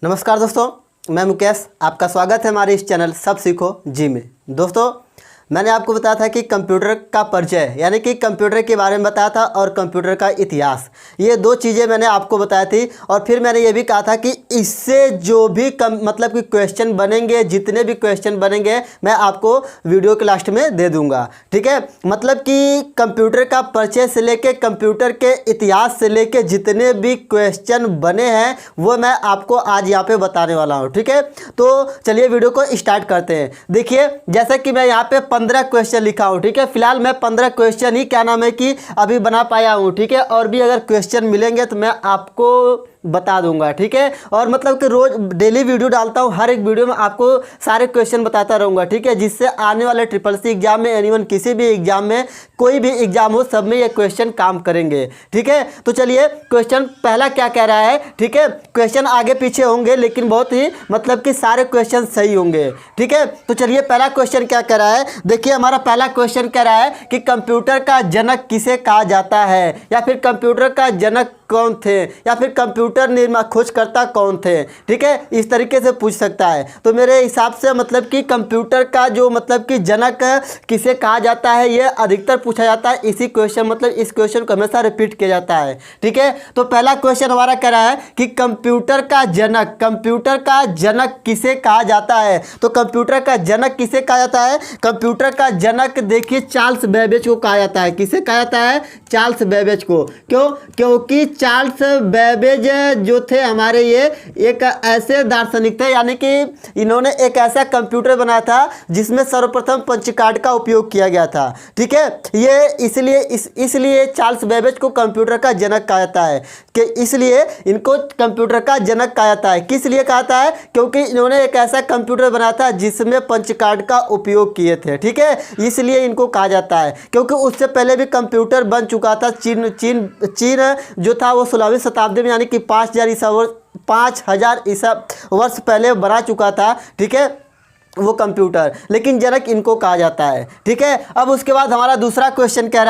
नमस्कार दोस्तों, मैं मुकेश। आपका स्वागत है हमारे इस चैनल सब सीखो जी में। दोस्तों, मैंने आपको बताया था कि कंप्यूटर का परिचय यानी कि कंप्यूटर के बारे में बताया था और कंप्यूटर का इतिहास, ये दो चीज़ें मैंने आपको बताई थी। और फिर मैंने ये भी कहा था कि इससे जो भी मतलब कि क्वेश्चन बनेंगे, जितने भी क्वेश्चन बनेंगे मैं आपको वीडियो के लास्ट में दे दूंगा। ठीक है, मतलब कि कंप्यूटर का परिचय से लेके कंप्यूटर के इतिहास से लेके जितने भी क्वेश्चन बने हैं वो मैं आपको आज यहाँ पे बताने वाला हूँ। ठीक है, तो चलिए वीडियो को स्टार्ट करते हैं। देखिए, जैसे कि मैं यहाँ पे 15 क्वेश्चन लिखा हूँ। ठीक है, फिलहाल मैं 15 क्वेश्चन ही क्या नाम है कि अभी बना पाया हूँ। ठीक है, और भी अगर क्वेश्चन मिलेंगे तो मैं आपको बता दूंगा। ठीक है, और मतलब कि रोज डेली वीडियो डालता हूँ, हर एक वीडियो में आपको सारे क्वेश्चन बताता रहूँगा। ठीक है, जिससे आने वाले SSC एग्जाम में, एनीवन किसी भी एग्जाम में, कोई भी एग्जाम हो, सब में ये क्वेश्चन काम करेंगे। ठीक है, तो चलिए क्वेश्चन पहला क्या कह रहा है। ठीक है, क्वेश्चन आगे पीछे होंगे लेकिन बहुत ही मतलब कि सारे क्वेश्चन सही होंगे। ठीक है, तो चलिए पहला क्वेश्चन क्या कह रहा है। देखिए, हमारा पहला क्वेश्चन कह रहा है कि कंप्यूटर का जनक किसे कहा जाता है, या फिर कंप्यूटर का जनक कौन थे, या फिर कंप्यूटर निर्माण खोजकर्ता कौन थे। ठीक है, इस तरीके से पूछ सकता है। तो मेरे हिसाब से मतलब कि कंप्यूटर का जो मतलब कि जनक किसे कहा जाता है, ये अधिकतर पूछा जाता है। इसी क्वेश्चन मतलब इस क्वेश्चन को हमेशा रिपीट किया जाता है। ठीक है, तो पहला क्वेश्चन हमारा कह रहा है कि कंप्यूटर का जनक किसे कहा जाता है। तो कंप्यूटर का जनक किसे कहा जाता है। कंप्यूटर का जनक देखिए चार्ल्स बेबेज को कहा जाता है। किसे कहा जाता है? चार्ल्स बेबेज को। क्यों? क्योंकि चार्ल्स बेबेज जो थे हमारे, ये एक ऐसे दार्शनिक थे, यानी कि इन्होंने एक ऐसा कंप्यूटर बनाया था जिसमें सर्वप्रथम पंच कार्ड का उपयोग किया गया था। ठीक है, ये इसलिए चार्ल्स बेबेज को कंप्यूटर का जनक कहा जाता है कि इसलिए इनको कंप्यूटर का जनक कहा जाता है। किस लिए कहा जाता है? क्योंकि इन्होंने एक ऐसा कंप्यूटर बनाया था जिसमें पंच कार्ड का उपयोग किए थे। ठीक है, इसलिए इनको कहा जाता है। क्योंकि उससे पहले भी कंप्यूटर बन चुका था। चीन जो था वो 16वीं शताब्दी में, यानी कि 5000 ईसा वर्ष पहले बना चुका था। ठीक है, वो कंप्यूटर, लेकिन जनक इनको कहा जाता है। ठीक है, अब उसके बाद हमारा दूसरा क्वेश्चन कह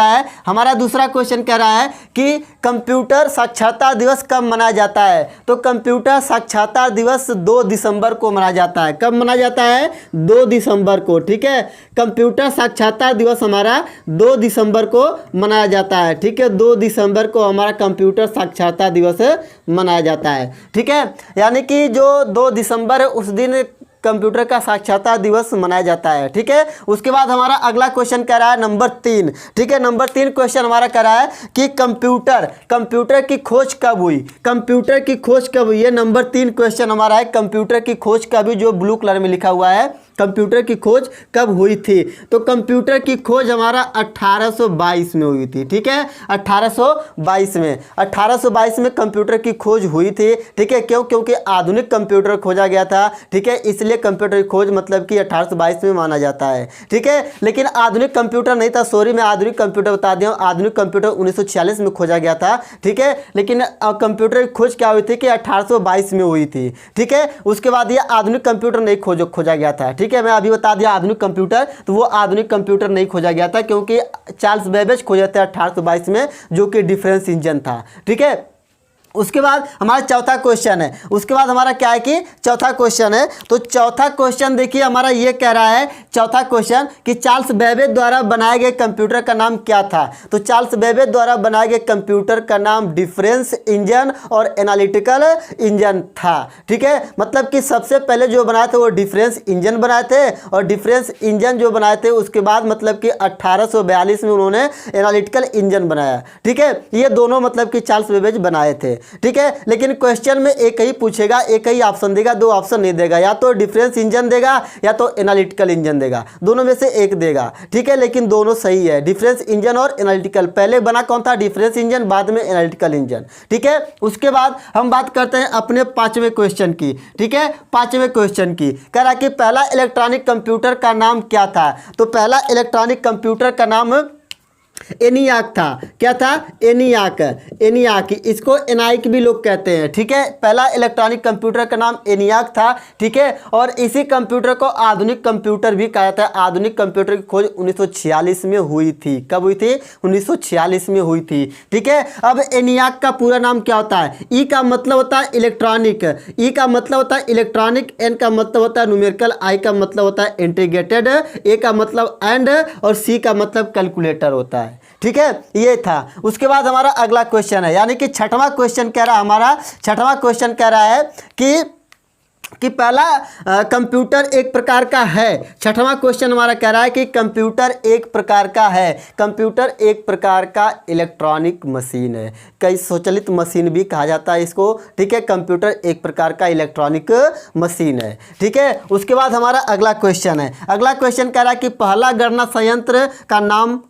रहा है कि कंप्यूटर साक्षरता दिवस कब मनाया जाता है। तो कंप्यूटर साक्षरता दिवस 2 दिसंबर को मनाया जाता है। कब मनाया जाता है? 2 दिसंबर को। ठीक है, कंप्यूटर साक्षरता दिवस हमारा 2 दिसंबर को मनाया जाता है। ठीक है, 2 दिसंबर को हमारा कंप्यूटर साक्षरता दिवस मनाया जाता है। ठीक है, यानी कि जो 2 दिसंबर है उस दिन कंप्यूटर का साक्षरता दिवस मनाया जाता है। ठीक है, उसके बाद हमारा अगला क्वेश्चन कह रहा है नंबर 3। ठीक है, नंबर 3 क्वेश्चन हमारा कह रहा है कि कंप्यूटर की खोज कब हुई। कंप्यूटर की खोज कब हुई, ये नंबर 3 क्वेश्चन हमारा है। कंप्यूटर की खोज कब हुई, जो ब्लू कलर में लिखा हुआ है, कंप्यूटर की खोज कब हुई थी। तो कंप्यूटर की खोज हमारा 1822 में हुई थी। ठीक है, 1822 में कंप्यूटर की खोज हुई थी। ठीक है, क्यों? क्योंकि आधुनिक कंप्यूटर खोजा गया था। ठीक है, इसलिए कंप्यूटर की खोज मतलब कि 1822 में माना जाता है। ठीक है, लेकिन आधुनिक कंप्यूटर नहीं था। सॉरी, मैं आधुनिक कंप्यूटर बता दिया हूँ। आधुनिक कंप्यूटर 1946 में खोजा गया था। ठीक है, लेकिन कंप्यूटर की खोज क्या हुई थी कि 1822 में हुई थी। ठीक है, उसके बाद ये आधुनिक कंप्यूटर नहीं खोजा गया था। ठीक है, मैं अभी बता दिया आधुनिक कंप्यूटर, तो वो आधुनिक कंप्यूटर नहीं खोजा गया था क्योंकि चार्ल्स बेबेज खोजे थे 1822 में, जो कि डिफरेंस इंजन था। ठीक है, उसके बाद हमारा चौथा क्वेश्चन है। उसके बाद हमारा क्या है कि चौथा क्वेश्चन है। तो चौथा क्वेश्चन देखिए हमारा ये कह रहा है, चौथा क्वेश्चन कि चार्ल्स बेबेज द्वारा बनाए गए कंप्यूटर का नाम क्या था। तो चार्ल्स बेबेज द्वारा बनाए गए कंप्यूटर का नाम डिफरेंस इंजन और एनालिटिकल इंजन था। ठीक है, मतलब कि सबसे पहले जो बनाए थे वो डिफरेंस इंजन बनाए थे, और डिफरेंस इंजन जो बनाए थे उसके बाद मतलब कि 1842 में उन्होंने एनालिटिकल इंजन बनाया। ठीक है, ये दोनों मतलब कि चार्ल्स बेबेज बनाए थे। ठीक है, लेकिन क्वेश्चन में एक ही पूछेगा, एक ही ऑप्शन देगा, 2 ऑप्शन नहीं देगा। या तो डिफरेंस इंजन देगा या तो एनालिटिकल इंजन देगा, दोनों में से एक देगा। ठीक है, लेकिन दोनों सही है, डिफरेंस इंजन और एनालिटिकल। पहले बना कौन था? डिफरेंस इंजन, बाद में एनालिटिकल इंजन। ठीक है, उसके बाद हम बात करते हैं अपने 5वें क्वेश्चन की। ठीक है, 5वें क्वेश्चन की कह रहा कि पहला इलेक्ट्रॉनिक कंप्यूटर का नाम क्या था। तो पहला इलेक्ट्रॉनिक कंप्यूटर का नाम एनियाक था। क्या था? एनियाक। एनियाक, इसको एनाइक भी लोग कहते हैं। ठीक है, पहला इलेक्ट्रॉनिक कंप्यूटर का नाम एनियाक था। ठीक है, और इसी कंप्यूटर को आधुनिक कंप्यूटर भी कहा जाता है। आधुनिक कंप्यूटर की खोज 1946 में हुई थी। कब हुई थी? 1946 में हुई थी। ठीक है, अब एनियाक का पूरा नाम क्या होता है? ई का मतलब होता है इलेक्ट्रॉनिक, ई का मतलब होता है इलेक्ट्रॉनिक, एन का मतलब होता है न्यूमेरिकल, आई का मतलब होता है इंटीग्रेटेड, ए का मतलब एंड, और सी का मतलब कैलकुलेटर होता है। ठीक है, ये था। उसके बाद हमारा अगला क्वेश्चन है, यानी कि छठवां क्वेश्चन कह रहा है, हमारा छठवां क्वेश्चन कह रहा है कि पहला कंप्यूटर एक प्रकार का है। छठवां क्वेश्चन हमारा कह रहा है कि कंप्यूटर एक प्रकार का है। कंप्यूटर एक प्रकार का इलेक्ट्रॉनिक मशीन है, कई स्वचालित मशीन भी कहा जाता है इसको। ठीक है, कंप्यूटर एक प्रकार का इलेक्ट्रॉनिक मशीन है। ठीक है, उसके बाद हमारा अगला क्वेश्चन है। अगला क्वेश्चन कह रहा है कि पहला गणना संयंत्र का नाम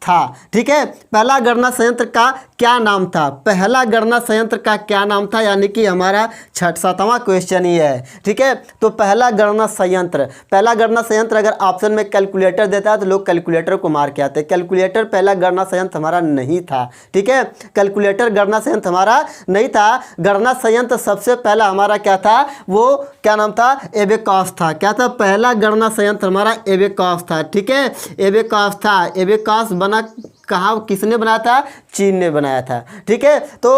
था। ठीक है, पहला गणना संयंत्र का क्या नाम था? पहला गणना संयंत्र का क्या नाम था, यानी कि हमारा 7वां क्वेश्चन ही है। ठीक है, तो पहला गणना संयंत्र, पहला गणना संयंत्र अगर ऑप्शन में कैलकुलेटर देता है तो लोग कैलकुलेटर को मार के आते हैं। कैलकुलेटर पहला गणना संयंत्र हमारा नहीं था। ठीक है, कैलकुलेटर गणना संयंत्र हमारा नहीं था। गणना संयंत्र सबसे पहला हमारा क्या था? वो क्या नाम था? एबेकस था। क्या था? पहला गणना संयंत्र हमारा एबेकस था। ठीक है, एबेकस था। एबेकस कहाँ, किसने बनाया था? चीन ने बनाया था। ठीक है, तो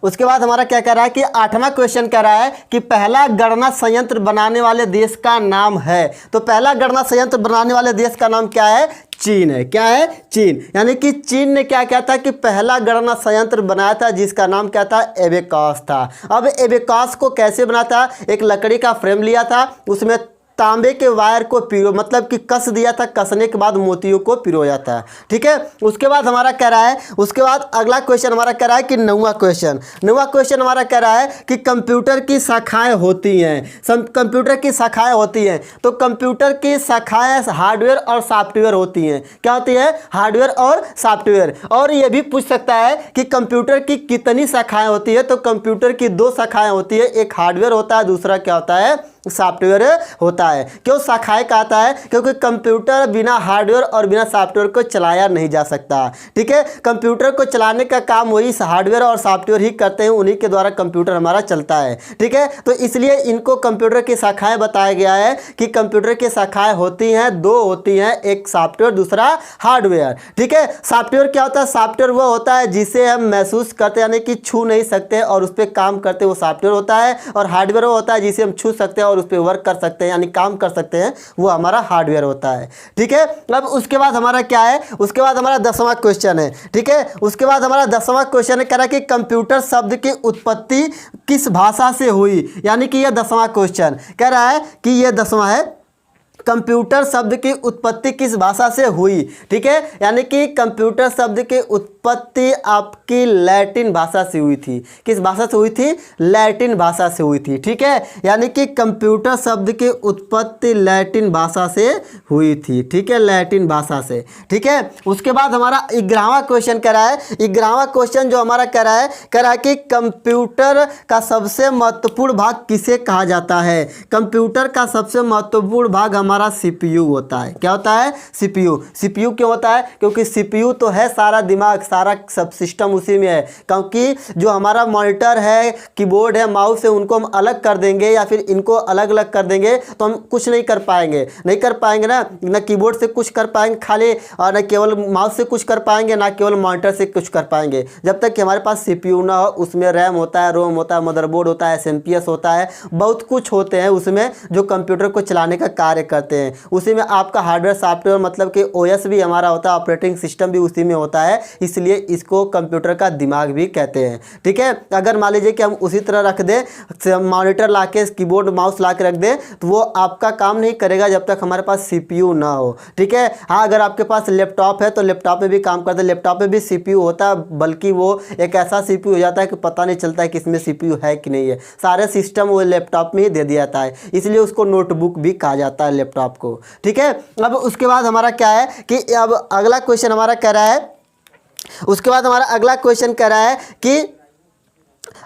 उसके बाद हमारा क्या कह रहा है कि 8वां क्वेश्चन कह रहा है कि पहला गणना संयंत्र बनाने वाले देश का नाम है। तो पहला गणना संयंत्र बनाने वाले देश का नाम क्या है? चीन है। क्या है? चीन। यानी कि चीन ने क्या किया था कि पहला गणना संयंत्र बनाया था, जिसका नाम क्या था? एबेकस था। अब एबेकस को कैसे बना था? एक लकड़ी का फ्रेम लिया था, उसमें तांबे के वायर को पिरो, मतलब कि कस दिया था, कसने के बाद मोतियों को पिरोया था। ठीक है, उसके बाद हमारा कह रहा है, उसके बाद अगला क्वेश्चन हमारा कह रहा है कि 9वां क्वेश्चन हमारा कह रहा है कि कंप्यूटर की शाखाएं होती हैं। कंप्यूटर की शाखाएं होती हैं, तो कंप्यूटर की शाखाएं हार्डवेयर और सॉफ्टवेयर होती हैं। क्या होती है? हार्डवेयर और सॉफ्टवेयर। और ये भी पूछ सकता है कि कंप्यूटर की कितनी शाखाएं होती है, तो कंप्यूटर की 2 शाखाएं होती है, एक हार्डवेयर होता है, दूसरा क्या होता है? सॉफ्टवेयर होता है। क्यों शाखाएं कहता है? क्योंकि कंप्यूटर बिना हार्डवेयर और बिना सॉफ्टवेयर को चलाया नहीं जा सकता। ठीक है, कंप्यूटर को चलाने का काम वही हार्डवेयर और सॉफ्टवेयर ही करते हैं, उन्हीं के द्वारा कंप्यूटर हमारा चलता है। ठीक है, तो इसलिए इनको कंप्यूटर की शाखाएं बताया गया है कि कंप्यूटर की शाखाएं होती हैं, 2 होती हैं, एक सॉफ्टवेयर, दूसरा हार्डवेयर। ठीक है, सॉफ्टवेयर क्या होता है? सॉफ्टवेयर वो होता है जिसे हम महसूस करते, यानी कि छू नहीं सकते और उस पर काम करते, वो सॉफ्टवेयर होता है। और हार्डवेयर वो होता है जिसे हम छू सकते हैं और उस पर वर्क कर सकते हैं, यानी काम कर सकते हैं, वो हमारा हार्डवेयर होता है। ठीक है, अब उसके बाद हमारा क्या है? उसके बाद हमारा 10वां क्वेश्चन है। ठीक है, उसके बाद हमारा 10वां क्वेश्चन है, कह रहा है कि कंप्यूटर शब्द की उत्पत्ति किस भाषा से हुई? यानी कि यह 10वां क्वेश्चन कह रहा है कि यह 10वां है, कंप्यूटर शब्द की उत्पत्ति किस भाषा से हुई? ठीक है, यानी कि कंप्यूटर शब्द की उत्पत्ति आपकी लैटिन भाषा से हुई थी। किस भाषा से हुई थी? लैटिन भाषा से हुई थी। ठीक है, यानी कि कंप्यूटर शब्द की उत्पत्ति लैटिन भाषा से हुई थी। ठीक है, लैटिन भाषा से। ठीक है, उसके बाद हमारा 11वां क्वेश्चन कह रहा है, 11वां क्वेश्चन जो हमारा कह रहा है कि कंप्यूटर का सबसे महत्वपूर्ण भाग किसे कहा जाता है? कंप्यूटर का सबसे महत्वपूर्ण भाग हमारा सीपीयू होता है। क्या होता है? सीपीयू। सीपीयू क्यों होता है? क्योंकि सीपीयू तो है सारा दिमाग, सारा सब सिस्टम उसी में है। क्योंकि जो हमारा मॉनिटर है, कीबोर्ड है, माउस है, उनको हम अलग कर देंगे या फिर इनको अलग अलग कर देंगे तो हम कुछ नहीं कर पाएंगे ना कीबोर्ड से कुछ कर पाएंगे खाली, और न केवल माउस से कुछ कर पाएंगे, ना केवल मॉनिटर से कुछ कर पाएंगे। जब तक कि हमारे पास सीपीयू ना हो, उसमें रैम होता है, रोम होता है, मदरबोर्ड होता है, एसएमपीएस होता है, बहुत कुछ होते हैं उसमें जो कंप्यूटर को चलाने का कार्य करते हैं। उसी में आपका हार्डवेयर सॉफ्टवेयर, मतलब कि ओएस भी हमारा होता है, ऑपरेटिंग सिस्टम भी उसी में होता है, इसलिए इसको कंप्यूटर का दिमाग भी कहते हैं। ठीक है, अगर मान लीजिए कि हम उसी तरह रख दें, मॉनिटर ला के, कीबोर्ड माउस ला के रख दें, तो वो आपका काम नहीं करेगा जब तक हमारे पास सीपीयू ना हो। ठीक है, हाँ, अगर आपके पास लैपटॉप है तो लैपटॉप में भी काम करता है, लैपटॉप में भी सीपीयू होता है, बल्कि वो एक ऐसा सीपीयू हो जाता है कि पता नहीं चलता है कि इसमें सीपीयू है कि नहीं है, सारे सिस्टम वो लैपटॉप में ही दे दिया जाता है, इसलिए उसको नोटबुक भी कहा जाता है लैपटॉप को। ठीक है, अब उसके बाद हमारा क्या है कि अब अगला क्वेश्चन हमारा कह रहा है, उसके बाद हमारा अगला क्वेश्चन कह रहा है कि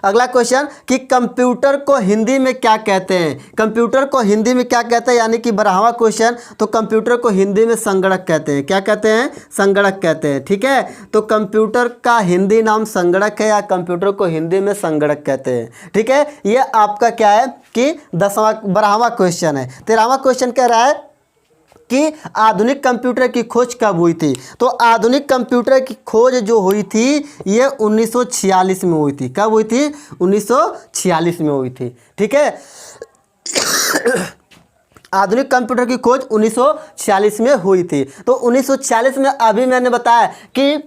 अगला क्वेश्चन कि कंप्यूटर को हिंदी में क्या कहते हैं। कंप्यूटर को हिंदी में क्या कहते हैं, यानी कि 12वां क्वेश्चन। तो कंप्यूटर को हिंदी में संगणक कहते हैं। क्या कहते हैं? संगणक कहते हैं। ठीक है, तो कंप्यूटर का हिंदी नाम संगणक है या कंप्यूटर को हिंदी में संगणक कहते हैं। ठीक है, ये आपका क्या है कि 12वां क्वेश्चन है। 13वां क्वेश्चन कह रहा है कि आधुनिक कंप्यूटर की खोज कब हुई थी। तो आधुनिक कंप्यूटर की खोज जो हुई थी ये 1946 में हुई थी। कब हुई थी? 1946 में हुई थी। ठीक है, आधुनिक कंप्यूटर की खोज 1946 में हुई थी। तो 1946 में अभी मैंने बताया कि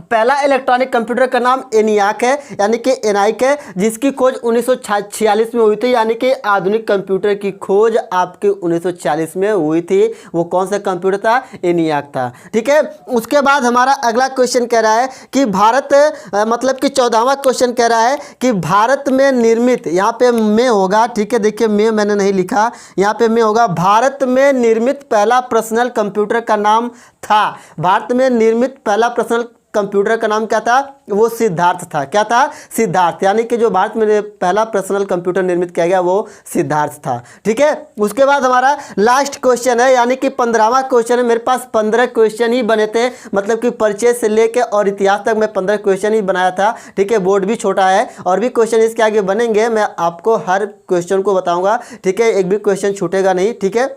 पहला इलेक्ट्रॉनिक कंप्यूटर का नाम एनियाक है, यानी कि एनाइक है, जिसकी खोज 1946 में हुई थी। यानी कि आधुनिक कंप्यूटर की खोज आपके 1946 में हुई थी। वो कौन सा कंप्यूटर था? एनियाक था। ठीक है, उसके बाद हमारा अगला क्वेश्चन कह रहा है कि भारत मतलब कि 14वां क्वेश्चन कह रहा है कि भारत में निर्मित, यहाँ पे में होगा। ठीक है, देखिए में मैंने नहीं लिखा, यहाँ पे में होगा। भारत में निर्मित पहला पर्सनल कंप्यूटर का नाम था। भारत में निर्मित पहला पर्सनल कंप्यूटर का नाम क्या था? वो सिद्धार्थ था। क्या था? सिद्धार्थ। यानी कि जो भारत में पहला पर्सनल कंप्यूटर निर्मित किया गया वो सिद्धार्थ था। ठीक है, उसके बाद हमारा लास्ट क्वेश्चन है, यानी कि 15वां क्वेश्चन है। मेरे पास 15 क्वेश्चन ही बने थे, मतलब कि परिचय से लेकर और इतिहास तक मैं 15 क्वेश्चन ही बनाया था। ठीक है, बोर्ड भी छोटा है और भी क्वेश्चन इसके आगे बनेंगे। मैं आपको हर क्वेश्चन को बताऊँगा। ठीक है, एक भी क्वेश्चन छूटेगा नहीं। ठीक है,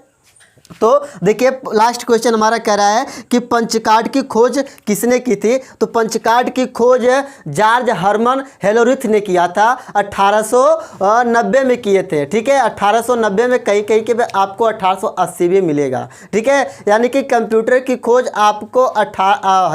तो देखिए लास्ट क्वेश्चन हमारा कह रहा है कि पंचकार्ड की खोज किसने की थी। तो पंचकार्ड की खोज जॉर्ज हर्मन हेलोरिथ ने किया था। 1890 में किए थे। ठीक है, 1890 में, कहीं कहीं के आपको 1880 भी मिलेगा। ठीक है, यानी कि कंप्यूटर की खोज आपको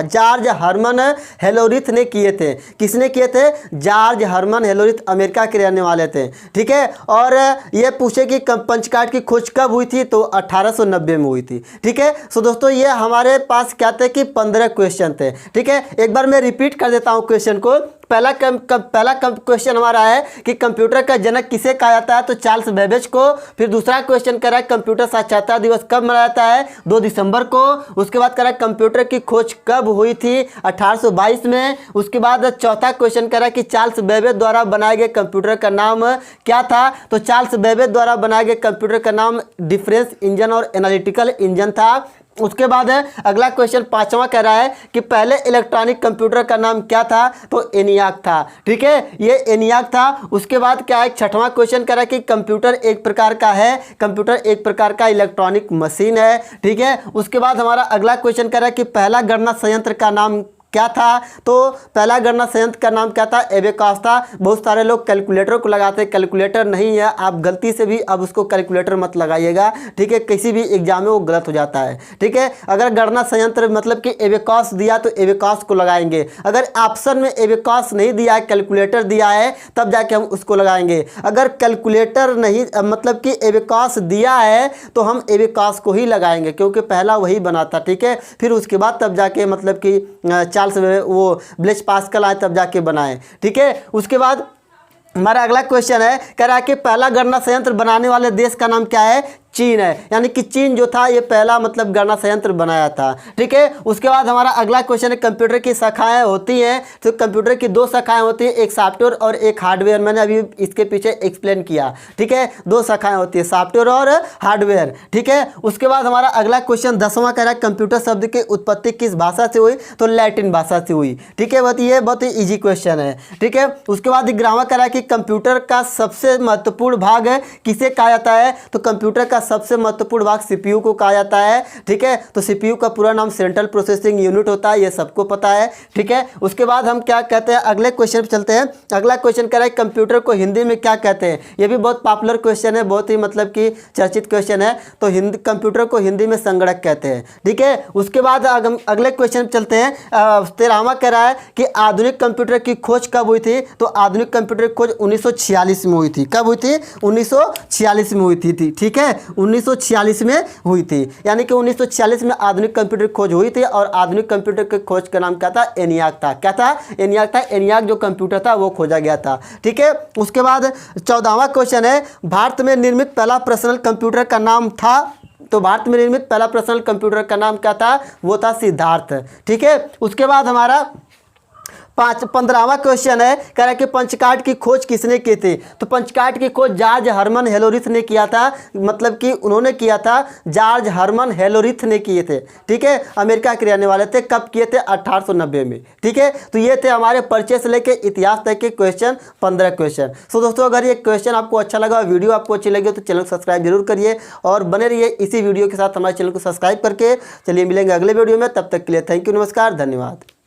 जॉर्ज हर्मन हेलोरिथ ने किए थे। किसने किए थे? जॉर्ज हर्मन हेलोरिथ, अमेरिका के रहने वाले थे। ठीक है, और ये पूछे कि पंचकार्ड की खोज कब हुई थी, तो 1890 में हुई थी। ठीक है, सो दोस्तों ये हमारे पास क्या थे कि 15 क्वेश्चन थे। ठीक है, एक बार मैं रिपीट कर देता हूं क्वेश्चन को। पहला क्वेश्चन हमारा है कि कंप्यूटर का जनक किसे कहा जाता है, तो चार्ल्स बेबेज को। फिर दूसरा क्वेश्चन कर रहा है कंप्यूटर साक्षरता दिवस कब मनाया जाता है, 2 दिसंबर को। उसके बाद कर रहा है कंप्यूटर की खोज कब हुई थी, 1822 में। उसके बाद चौथा क्वेश्चन कर रहा है कि चार्ल्स बेबेज द्वारा बनाए गए कंप्यूटर का नाम क्या था। तो चार्ल्स बेबेज द्वारा बनाए गए कंप्यूटर का नाम डिफरेंस इंजन और एनालिटिकल इंजन था। उसके बाद है अगला क्वेश्चन 5वां कह रहा है कि पहले इलेक्ट्रॉनिक कंप्यूटर का नाम क्या था, तो एनियाक था। ठीक है, ये एनियाक था। उसके बाद क्या है 6वां क्वेश्चन कह रहा है कि कंप्यूटर एक प्रकार का है, कंप्यूटर एक प्रकार का इलेक्ट्रॉनिक मशीन है। ठीक है, उसके बाद हमारा अगला क्वेश्चन कह रहा है कि पहला गणना संयंत्र का नाम क्या था। तो पहला गणना संयंत्र का नाम क्या था? एबेकास था। बहुत सारे लोग कैलकुलेटर को लगाते हैं, कैलकुलेटर नहीं है। आप गलती से भी अब उसको कैलकुलेटर मत लगाइएगा। ठीक है, किसी भी एग्जाम में वो गलत हो जाता है। ठीक है, अगर गणना संयंत्र मतलब कि एबेकास दिया तो एबेकास को लगाएंगे। अगर ऑप्शन में एबेकास नहीं दिया है, कैलकुलेटर दिया है, तब जाके हम उसको लगाएंगे। अगर कैलकुलेटर नहीं मतलब कि एबेकास दिया है तो हम एबेकास को ही लगाएंगे, क्योंकि पहला वही बना था। ठीक है, फिर उसके बाद तब जाके मतलब कि चार्ल्स वो ब्लेज पास्कल आए तब जाके बनाए। ठीक है, उसके बाद हमारा अगला क्वेश्चन है, कह रहा है कि पहला गणना संयंत्र बनाने वाले देश का नाम क्या है? चीन है। यानी कि चीन जो था ये पहला मतलब गणना संयंत्र बनाया था। ठीक है, उसके बाद हमारा अगला क्वेश्चन है कंप्यूटर की शाखाएं होती हैं। तो कंप्यूटर की 2 शाखाएं होती हैं, एक सॉफ्टवेयर और एक हार्डवेयर। मैंने अभी इसके पीछे एक्सप्लेन किया। ठीक है, 2 शाखाएं होती है, सॉफ्टवेयर और हार्डवेयर। ठीक है, उसके बाद हमारा अगला क्वेश्चन 10वां कह रहा है कंप्यूटर शब्द की उत्पत्ति किस भाषा से हुई, तो लैटिन भाषा से हुई। ठीक है, ये बहुत ही ईजी क्वेश्चन है। ठीक है, उसके बाद 11वां कह रहा है कि कंप्यूटर का सबसे महत्वपूर्ण भाग किसे कहा जाता है, तो कंप्यूटर का सबसे महत्वपूर्ण भाग सीपीयू को कहा जाता है। ठीक है, तो सीपीयू का पूरा नाम सेंट्रल प्रोसेसिंग यूनिट होता है, ये सबको पता है। ठीक है, उसके बाद हम क्या कहते हैं, अगले क्वेश्चन पे चलते हैं। अगला क्वेश्चन कह रहा है कंप्यूटर को हिंदी में क्या कहते हैं। ये भी बहुत पॉपुलर क्वेश्चन है, बहुत ही मतलब कि चर्चित क्वेश्चन है। तो कंप्यूटर को हिंदी में संगणक कहते हैं। ठीक है, उसके बाद अगले क्वेश्चन पे चलते हैं। 13वां कह रहा है कि आधुनिक कंप्यूटर की खोज कब हुई थी, तो आधुनिक कंप्यूटर की खोज 1946 में हुई थी। कब हुई थी? 1946 में हुई थी। ठीक है, 1946 में हुई थी। यानी कि 1946 में आधुनिक कंप्यूटर की खोज हुई थी और आधुनिक कंप्यूटर की खोज का नाम क्या था? एनियाक था। क्या था? एनियाक था। एनियाक जो कंप्यूटर था वो खोजा गया था। ठीक है, उसके बाद 14वां क्वेश्चन है भारत में निर्मित पहला पर्सनल कंप्यूटर का नाम था। तो भारत में निर्मित पहला पर्सनल कंप्यूटर का नाम क्या था? वो था सिद्धार्थ। ठीक है, उसके बाद हमारा 15वां क्वेश्चन है, कह रहा है कि पंचकार्ड की खोज किसने की थी। तो पंचकार्ड की खोज जॉर्ज हर्मन हेलोरिथ ने किया था, मतलब कि उन्होंने किया था, जॉर्ज हर्मन हेलोरिथ ने किए थे। ठीक है, अमेरिका के रहने वाले थे। कब किए थे? 1890 में। ठीक है, तो ये थे हमारे परिचय से लेके इतिहास तक के क्वेश्चन, 15 क्वेश्चन। सो दोस्तों, अगर ये क्वेश्चन आपको अच्छा लगा, वीडियो आपको अच्छी लगी तो चैनल को सब्सक्राइब जरूर करिए और बने रहिए इसी वीडियो के साथ हमारे चैनल को सब्सक्राइब करके। चलिए मिलेंगे अगले वीडियो में, तब तक के लिए थैंक यू, नमस्कार, धन्यवाद।